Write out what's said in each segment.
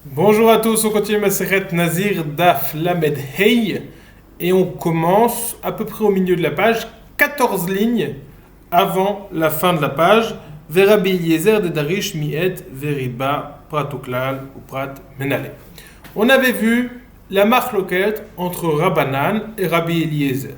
Bonjour à tous, on continue Maseret Nazir Daf Lamed Hey et on commence à peu près au milieu de la page, 14 lignes avant la fin de la page. Verabi Eliezer de Darish Miet Veriba Pratoklal ou Prat Menale. On avait vu la marloquette entre Rabbanan et Rabbi Eliezer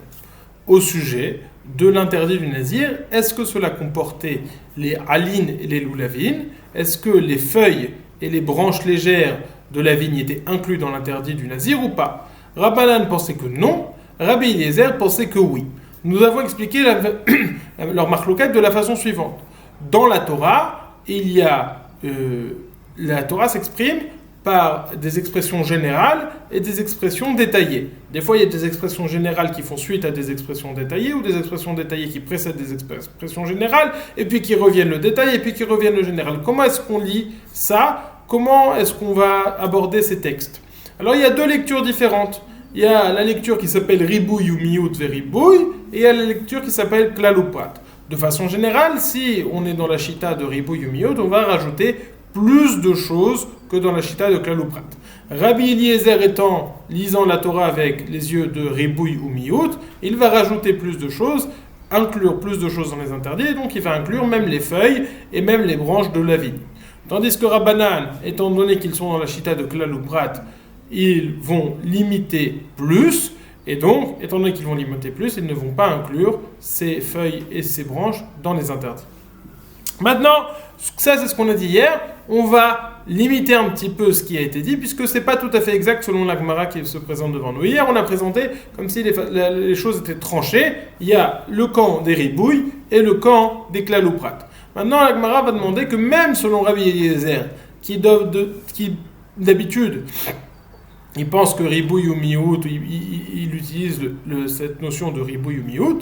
au sujet de l'interdit du Nazir. Est-ce que cela comportait les halines et les loulavines? Est-ce que les feuilles et les branches légères de la vigne étaient inclus dans l'interdit du Nazir ou pas? Rabbanan pensait que non, Rabbi Eliezer pensait que oui. Nous avons expliqué leur marloquette de la façon suivante. Dans la Torah, la Torah s'exprime par des expressions générales et des expressions détaillées. Des fois, il y a des expressions générales qui font suite à des expressions détaillées, ou des expressions détaillées qui précèdent des expressions générales, et puis qui reviennent le détail, et puis qui reviennent le général. Comment est-ce qu'on lit ça? Comment est-ce qu'on va aborder ces textes? Alors, il y a deux lectures différentes. Il y a la lecture qui s'appelle Ribouille ou Miout Veribouille, et il y a la lecture qui s'appelle Klal ou Prat. De façon générale, si on est dans la chita de Ribouille ou Miout, on va rajouter plus de choses que dans la chita de Klal ou Prat. Rabbi Eliezer lisant la Torah avec les yeux de Ribouille ou Miout, il va rajouter plus de choses, inclure plus de choses dans les interdits, et donc il va inclure même les feuilles et même les branches de la vigne. Tandis que Rabbanan, étant donné qu'ils sont dans la chita de Klal ou Prat, ils vont limiter plus, et donc, étant donné qu'ils vont limiter plus, ils ne vont pas inclure ces feuilles et ces branches dans les interdits. Maintenant, ça c'est ce qu'on a dit hier, on va limiter un petit peu ce qui a été dit, puisque c'est pas tout à fait exact selon la Gemara qui se présente devant nous. Hier, on a présenté comme si les choses étaient tranchées, il y a le camp des Ribouilles et le camp des Klal ou Prat. Maintenant, la Gemara va demander que même selon Rabbi Eliezer, qui d'habitude, il pense que Ribouille ou Miout, il utilise cette notion de Ribouille ou Miout,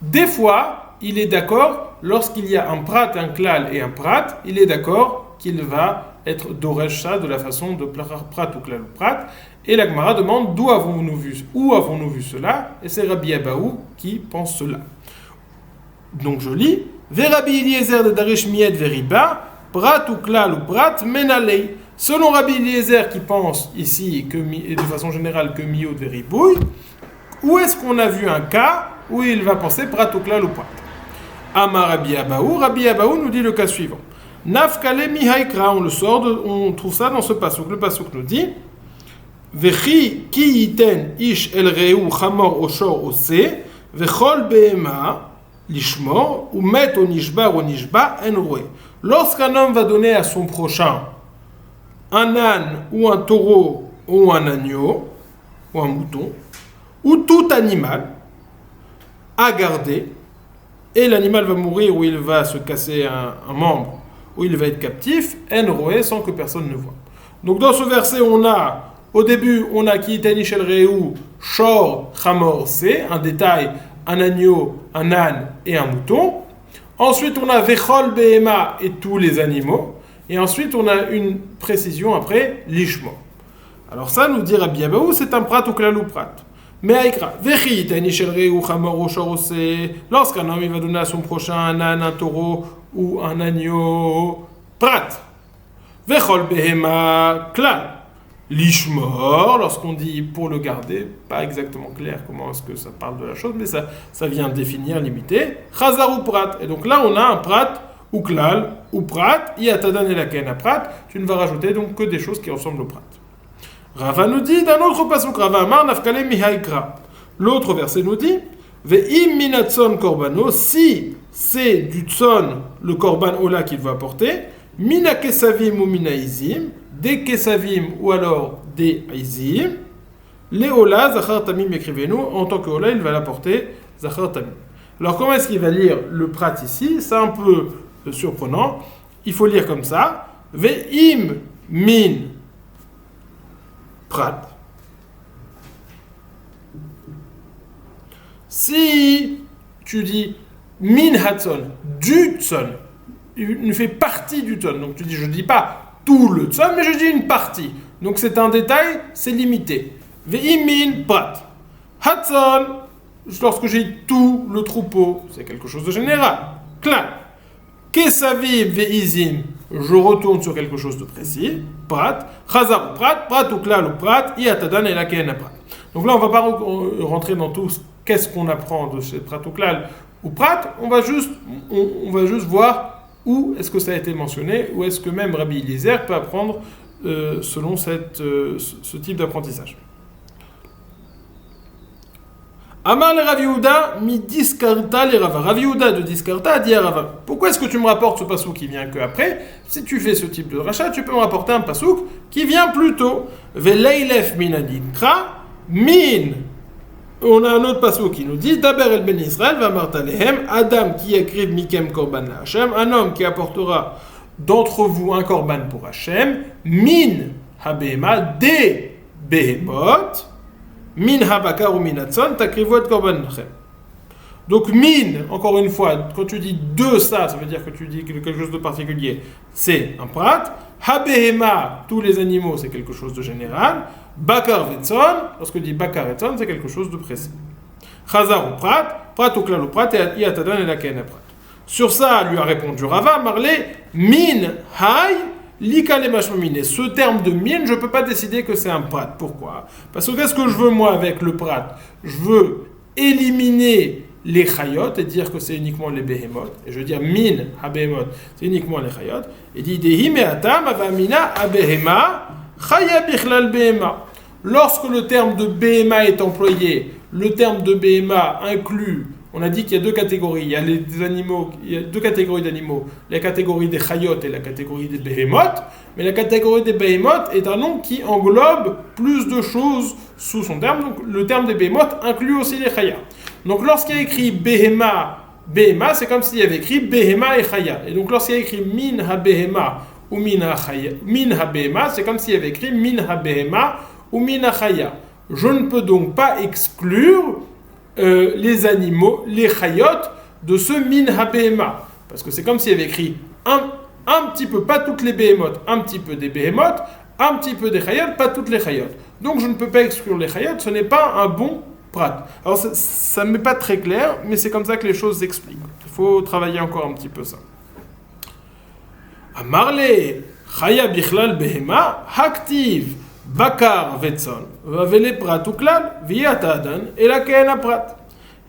des fois, il est d'accord, lorsqu'il y a un prat, un klal et un prat, il est d'accord qu'il va être doresh ça de la façon de prat ou klal ou prat. Et la Gemara demande où avons-nous vu cela? Et c'est Rabbi Abaou qui pense cela. Donc je lis Verabi Eliezer de Darish Miet Veriba, prat ou klal ou prat menalei. Selon Rabbi Eliezer qui pense ici, et de façon générale, que Miout Veribouille, où est-ce qu'on a vu un cas où il va penser prat ou klal ou prat? Amar Rabbi Abaou nous dit le cas suivant. Nafkale mihaikra, on trouve ça dans ce pasuk. Le pasuk nous dit Vechi ki yiten ish el reu chamor oshor ose, vechol behema lishmor, ou met o nishba en roe. Lorsqu'un homme va donner à son prochain un âne ou un taureau ou un agneau ou un mouton, ou tout animal à garder, et l'animal va mourir ou il va se casser un membre, ou il va être captif, en roé, sans que personne ne voit. Donc dans ce verset, au début, on a qui tanish el reu, shor, chamor, c'est un détail, un agneau, un âne et un mouton. Ensuite, on a vechol behema et tous les animaux. Et ensuite, on a une précision après, l'ishmo. Alors ça, nous dit Rabbi Abaou, c'est un prat ou klal ou prat. Mais Aïkra, Vechi, Tanishel Reu, Chamor, Oshorose, lorsqu'un homme il va donner à son prochain un âne, un taureau ou un agneau, prat. Vechol Behema, klal. L'ishmor, lorsqu'on dit pour le garder, pas exactement clair comment est-ce que ça parle de la chose, mais ça vient définir, limiter. Chazar ou prat. Et donc là, on a un prat ou klal ou prat. Yatadan et la kena prat. Tu ne vas rajouter donc que des choses qui ressemblent au prat. Rava nous dit d'un autre pasuk, Rava Amar nafkale mihaikra. L'autre verset nous dit Ve'im minatson korbano, si c'est du tson le korban ola qu'il va apporter, mina kesavim ou mina izim, des kesavim ou alors des izim, les ola zachar tamim, écrivez-nous, en tant que ola il va l'apporter zachar tamim. Alors comment est-ce qu'il va lire le prat ici? C'est un peu surprenant. Il faut lire comme ça Ve'im min prat. Si tu dis min hatson, du tson, il fait partie du tson. Donc tu dis, je ne dis pas tout le tson, mais je dis une partie. Donc c'est un détail, c'est limité. Ve'im min prat. Hatson, lorsque j'ai tout le troupeau, c'est quelque chose de général. Klan. Kesavim ve'izim, je retourne sur quelque chose de précis, prat, chazar ou prat ou klal ou prat, iatadan et la kena prat. Donc là, on ne va pas rentrer dans tout qu'est-ce qu'on apprend de chez prat ou klal ou prat, on va juste voir où est-ce que ça a été mentionné, ou est-ce que même Rabbi Eliezer peut apprendre selon ce type d'apprentissage. Amar le Rav Yehuda mi diskarta le Rava. Rav Yehuda de diskarta a dit à Rava, pourquoi est-ce que tu me rapportes ce pasouk qui vient qu'après? Si tu fais ce type de rachat, tu peux me rapporter un pasouk qui vient plus tôt. Veleilef min adikra min. On a un autre pasouk qui nous dit Daber el ben Israël va martalehem Adam qui écrive mikem korban la Hashem, un homme qui apportera d'entre vous un korban pour Hashem, min habema des behemot. Min habakar ou minatson, takrivot korban lachem. Donc min, encore une fois, quand tu dis de ça, ça veut dire que tu dis quelque chose de particulier, c'est un prat. Habehema, tous les animaux, c'est quelque chose de général. Bakar vetson, lorsque tu dis bakar vetson, c'est quelque chose de précis. Chazar ou prat ou klal ou prat, et iatadan et la kena prat. Sur ça, lui a répondu Rava, Marley, min hay. Ce terme de mine, je ne peux pas décider que c'est un prat. Pourquoi? Parce que qu'est-ce que je veux moi avec le prat? Je veux éliminer les chayot et dire que c'est uniquement les behemoth. Et je veux dire min ha-behemoth, c'est uniquement les chayot. Et dit dehi me'atam avamina ha-behema chaya bichlal behema. Lorsque le terme de behema est employé, le terme de behema inclut. On a dit qu'il y a deux catégories. Il y a deux catégories d'animaux. La catégorie des chayot et la catégorie des behemoth. Mais la catégorie des behemoth est un nom qui englobe plus de choses sous son terme. Donc le terme des behemoth inclut aussi les chayas. Donc lorsqu'il y a écrit behema, c'est comme s'il y avait écrit behema et chaya. Et donc lorsqu'il y a écrit min ha-behema ou min ha-behema, c'est comme s'il y avait écrit min ha-behema ou min ha-chaya. Je ne peux donc pas exclure les animaux, les chayot, de ce min ha-behema. Parce que c'est comme s'il y avait écrit un petit peu, pas toutes les behemoth, un petit peu des behemoth, un petit peu des chayot, pas toutes les chayot. Donc je ne peux pas exclure les chayot, ce n'est pas un bon prat. Alors ça ne m'est pas très clair, mais c'est comme ça que les choses s'expliquent. Il faut travailler encore un petit peu ça. Amarle, chaya bichlal behema, haktiv. Bakar vetson, vavele prat ou klal, viatadan, et la kena prat.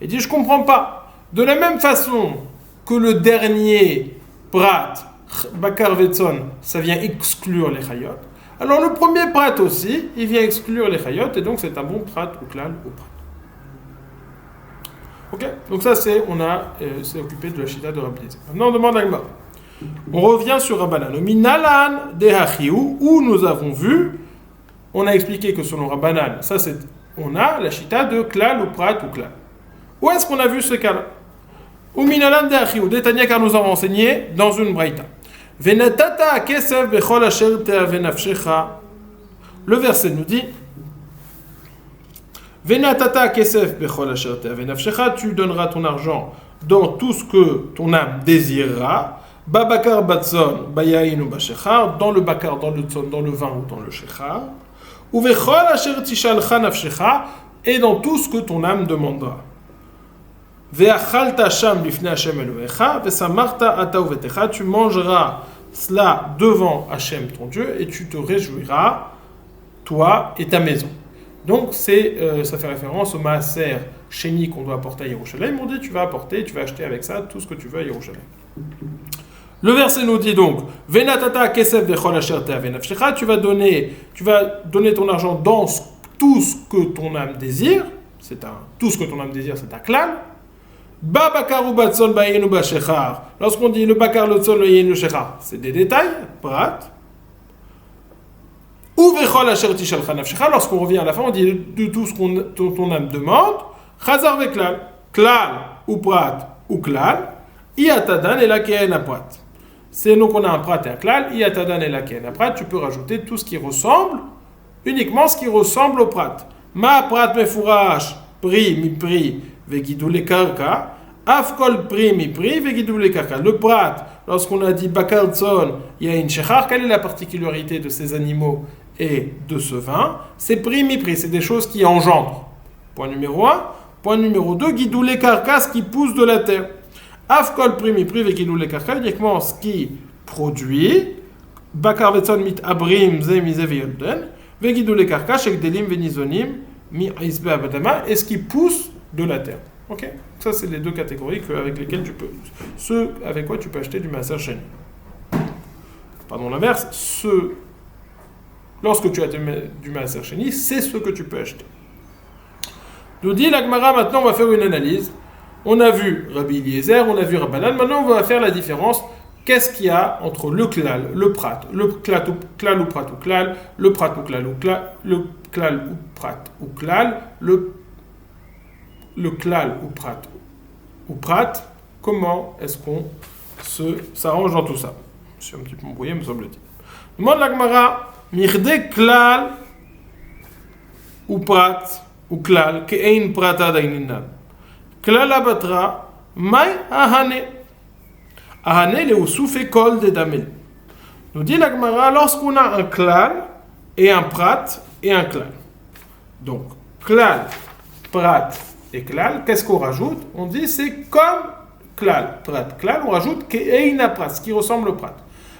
Il dit, je ne comprends pas. De la même façon que le dernier prat, bakar vetson, ça vient exclure les chayot. Alors le premier prat aussi, il vient exclure les chayot, et donc c'est un bon prat ou klal ou prat. Ok, donc ça c'est occupé de la shita de Rabbi Eliezer. Maintenant on demande à Gemara. On revient sur Rabbanan. Au minalan de hachiou, où nous avons vu. On a expliqué que selon Rabbanan, on a la shita de klal ou prat ou klal. Où est-ce qu'on a vu ce cas-là? Ou minalan de achiou, Détania car nous avons enseigné dans une braïta. Venatata kesef bechol asher te'avenafshecha. Le verset nous dit Venatata kesef bechol asher te'avenafshecha, tu donneras ton argent dans tout ce que ton âme désirera. Babakar batson bayain ou bashechar, dans le bakar, dans le tson, dans le vin ou dans le shechar. Et dans tout ce que ton âme demandera. Tu mangeras cela devant Hachem ton Dieu et tu te réjouiras, toi et ta maison. Donc ça fait référence au maaser chéni qu'on doit apporter à Yerushalayim. On dit tu vas acheter avec ça tout ce que tu veux à Yerushalayim. Le verset nous dit donc Venatata kesef bechol asher te'avenafshecha, tu vas donner ton argent dans tout ce que ton âme désire. Tout ce que ton âme désire, c'est un klal. Ba bakar ou batzol bayen ou bashechar. Lorsqu'on dit le bakar, le tzol, le yen, le shechar, c'est des détails, prat. Ou vechol asher tishalcha nafshecha. Lorsqu'on revient à la fin, on dit de tout ce que ton âme demande. Chazar ve klal. Klal ou prat ou klal. Iatadan et la kena prat. C'est donc on a un prat et un klal, iatadan et la kena prat, tu peux rajouter tout ce qui ressemble, uniquement ce qui ressemble au prat. Ma prat mefurash, pri mi pri, vegidou le karka, afkol pri mi pri, vegidou le karka. Le prat, lorsqu'on a dit bakar tzon, il y a une shechar, quelle est la particularité de ces animaux et de ce vin? C'est pri mi pri, c'est des choses qui engendrent. Point numéro 1. Point numéro 2, guidou le karka, ce qui pousse de la terre. Afkol primi prive qui nous les karka, uniquement ce qui produit, bakar vetson mit abrim ze mize veyolden, vegidule karka shekdelim venizonim mi isbe abadama, et ce qui pousse de la terre. Ok, ça c'est les deux catégories avec lesquelles tu peux, ceux avec quoi tu peux acheter du maaser sheni. Pardon, l'inverse, lorsque tu as du maaser sheni, c'est ce que tu peux acheter. Nous dit la Gemara, maintenant on va faire une analyse. On a vu Rabbi Eliezer, on a vu Rabbanan, maintenant on va faire la différence. Qu'est-ce qu'il y a entre le klal, le prat, le klal ou prat ou klal, le prat ou klal ou klal, le klal ou prat ou klal, le klal ou prat, comment est-ce qu'on s'arrange dans tout ça? Je suis un petit peu embrouillé, me semble-t-il. Demande la Gemara, mirde klal ou prat ou klal, ke'ein prata daininan. Klal abatra, mai ahane. Ahane le oussouf kol de damel. Nous dit la Gemara, lorsqu'on a un klal et un prat et un klal. Donc, klal, prat et klal, qu'est-ce qu'on rajoute? On dit c'est comme klal, prat, klal, on rajoute ke'ein prat, ce qui ressemble au prat.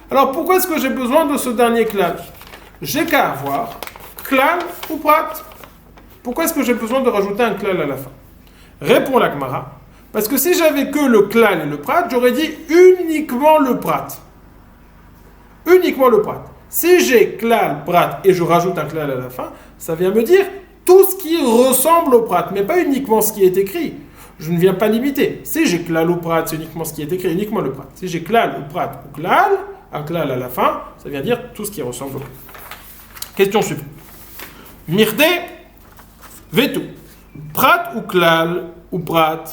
Alors pourquoi est-ce que j'ai besoin de ce dernier klal? J'ai qu'à avoir klal ou prat. Pourquoi est-ce que j'ai besoin de rajouter un klal à la fin? Répond la Gemara. Parce que si j'avais que le klal et le prat, j'aurais dit uniquement le prat. Uniquement le prat. Si j'ai klal, prat et je rajoute un klal à la fin, ça vient me dire tout ce qui ressemble au prat, mais pas uniquement ce qui est écrit. Je ne viens pas limiter. Si j'ai klal ou prat, c'est uniquement ce qui est écrit, uniquement le prat. Si j'ai klal ou prat ou klal, un klal à la fin, ça vient dire tout ce qui ressemble au prat. Question suivante. Mirde, vetu. Prat ou klal ou prat,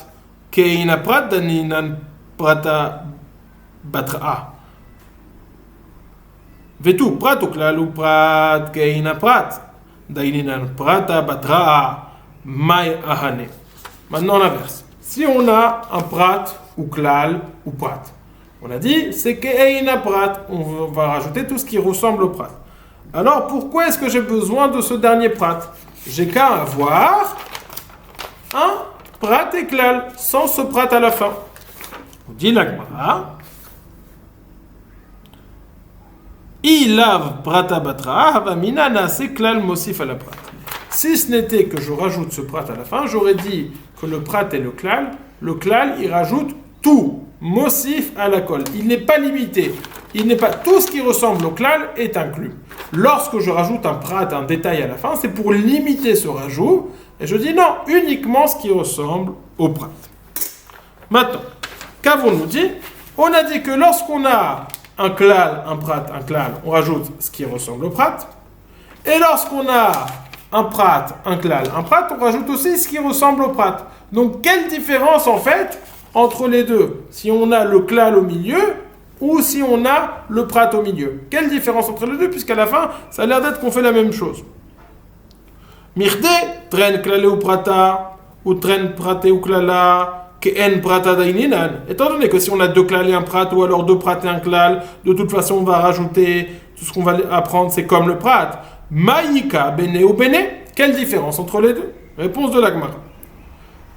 keina prat daninan prata batra. Vetu, prat ou klal ou prat, keina prat daninan prata batra, mai ahane. Maintenant l'inverse. Si on a un prat ou klal ou prat, on a dit c'est keina prat, on va rajouter tout ce qui ressemble au prat. Alors pourquoi est-ce que j'ai besoin de ce dernier prat? J'ai qu'à avoir un prat et klal, sans ce prat à la fin. On dit la Gemara, ilav prata batra, havamina nase klal mosif à la prat. Si ce n'était que je rajoute ce prat à la fin, j'aurais dit que le prat et le klal, il rajoute tout, mosif à la colle. Il n'est pas limité. Il n'est pas tout ce qui ressemble au klal est inclus. Lorsque je rajoute un prat, un détail à la fin, c'est pour limiter ce rajout. Et je dis non, uniquement ce qui ressemble au prat. Maintenant, qu'avons-nous dit? On a dit que lorsqu'on a un klal, un prat, un klal, on rajoute ce qui ressemble au prat. Et lorsqu'on a un prat, un klal, un prat, on rajoute aussi ce qui ressemble au prat. Donc, quelle différence en fait entre les deux? Si on a le klal au milieu ou si on a le prat au milieu. Quelle différence entre les deux? Puisqu'à la fin, ça a l'air d'être qu'on fait la même chose. Mirde, tren klale ou prata, ou tren prate ou klala, ke'en prata daininan. Étant donné que si on a deux klal et un prat, ou alors deux prat et un klal, de toute façon on va rajouter, tout ce qu'on va apprendre c'est comme le prat. Maïka, bene ou bene, quelle différence entre les deux? Réponse de la Gemara.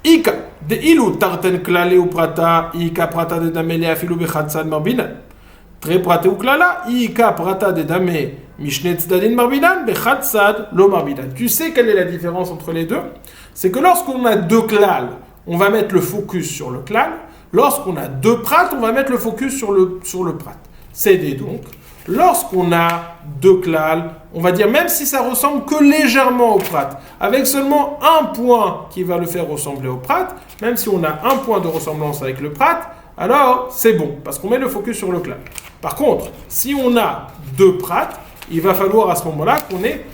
Ika, de ilu tarten klale ou prata, ika prata de damele afilu bechatzad marbinan. Tre prate ou klala, ika prata de dame mishne tzadin marbinan, bechatzad lo marbinan. Tu sais quelle est la différence entre les deux? C'est que lorsqu'on a deux klal, on va mettre le focus sur le klal. Lorsqu'on a deux prat, on va mettre le focus sur le prat. C'est donc. Lorsqu'on a deux klal, on va dire, même si ça ressemble que légèrement au prat, avec seulement un point qui va le faire ressembler au prat, même si on a un point de ressemblance avec le prat, alors c'est bon, parce qu'on met le focus sur le klal. Par contre, si on a deux prats, il va falloir à ce moment-là qu'on ait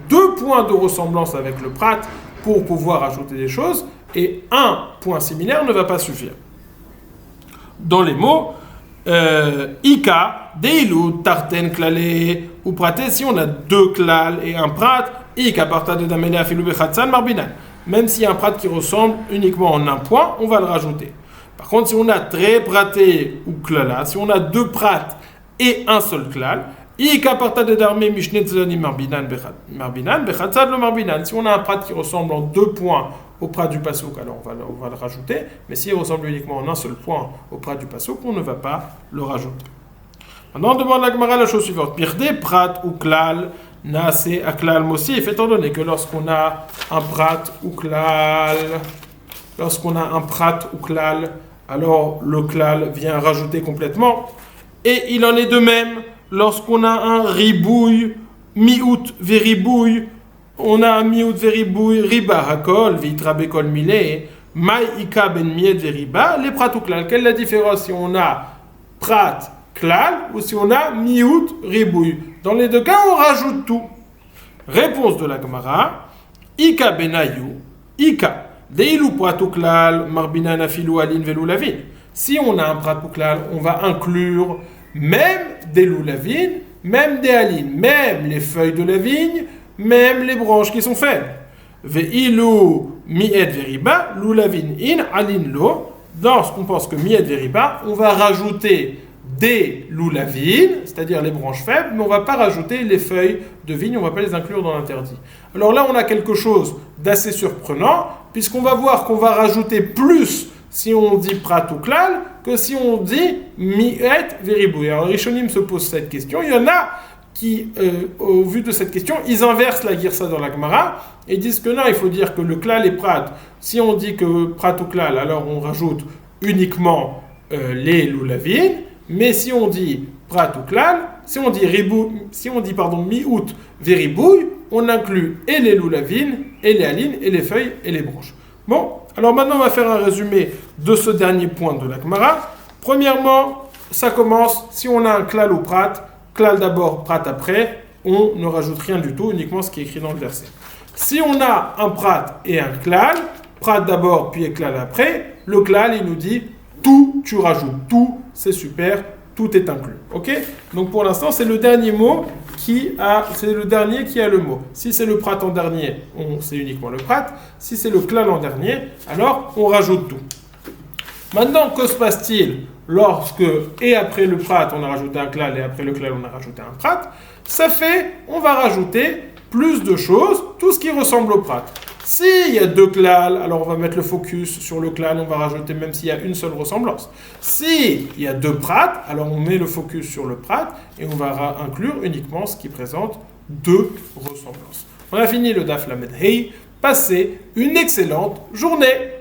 deux points de ressemblance avec le prat pour pouvoir ajouter des choses, et un point similaire ne va pas suffire. Dans les mots, Ika, Deilu, Tarten, Klale, ou Praté, si on a deux klal et un prat, Ika, Parta de Damene, Afilu, Bechatsan, Marbinan. Même s'il y a un prat qui ressemble uniquement en un point, on va le rajouter. Par contre, si on a très praté ou klala, si on a deux prats et un seul klal, Ika, Parta de Darme, Mishne, Tzani, Marbinan, Bechatsan, le Marbinan. Si on a un prat qui ressemble en deux points au prat du pasuk, alors on va le rajouter, mais s'il ressemble uniquement en un seul point au prat du pasuk, on ne va pas le rajouter. Maintenant, on demande la Gemara la chose suivante. Pirde prat ou klal nase aklal mosif, étant donné que lorsqu'on a un prat ou klal, alors le klal vient rajouter complètement. Et il en est de même lorsqu'on a un ribouille, miout veribouille, on a un miout veribouille, riba hakol, vitra bekol mile, mai ika ben miet veriba, les prat ou klal. Quelle est la différence si on a prat klal ou si on a miout ribouille? Dans les deux cas, on rajoute tout. Réponse de la Gemara, ika benayu, ika. Deilu pratuklal, marbina nafilu alin velu lavin. Si on a un pratuklal, on va inclure même des loulavines, même des alines, même les feuilles de la vigne, même les branches qui sont faibles. Veilu mi'et veriba, loulavin in alin lo. Lorsqu'on pense que mi'et veriba, on va rajouter des loulavines, c'est-à-dire les branches faibles, mais on ne va pas rajouter les feuilles de vigne, on ne va pas les inclure dans l'interdit. Alors là, on a quelque chose d'assez surprenant, puisqu'on va voir qu'on va rajouter plus si on dit prat ou klal que si on dit mi'et veribouille. Alors les Rishonim se posent cette question. Il y en a qui, au vu de cette question, ils inversent la girsa dans la Gemara et disent que non, il faut dire que le klal et prat, si on dit que prat ou klal, alors on rajoute uniquement les loulavines. Mais si on dit prat ou klal, si on dit mi-out veribouille, on inclut et les loulavines, et les alines, et les feuilles, et les branches. Bon, alors maintenant on va faire un résumé de ce dernier point de la Gemara. Premièrement, ça commence, si on a un klal ou prat d'abord, prat après, on ne rajoute rien du tout, uniquement ce qui est écrit dans le verset. Si on a un prat et un klal, prat d'abord, puis klal après, le klal il nous dit tout, tu rajoutes tout, c'est super, tout est inclus. Ok? Donc pour l'instant, c'est le dernier qui a le mot. Si c'est le prat en dernier, c'est uniquement le prat. Si c'est le klal en dernier, alors on rajoute tout. Maintenant, que se passe-t-il lorsque, et après le prat, on a rajouté un klal, et après le klal, on a rajouté un prat? Ça fait, on va rajouter plus de choses, tout ce qui ressemble au prat. S'il y a deux klal, alors on va mettre le focus sur le klal, on va rajouter même s'il y a une seule ressemblance. S'il y a deux prat, alors on met le focus sur le prat et on va inclure uniquement ce qui présente deux ressemblances. On a fini le daf lamed hei. Passez une excellente journée.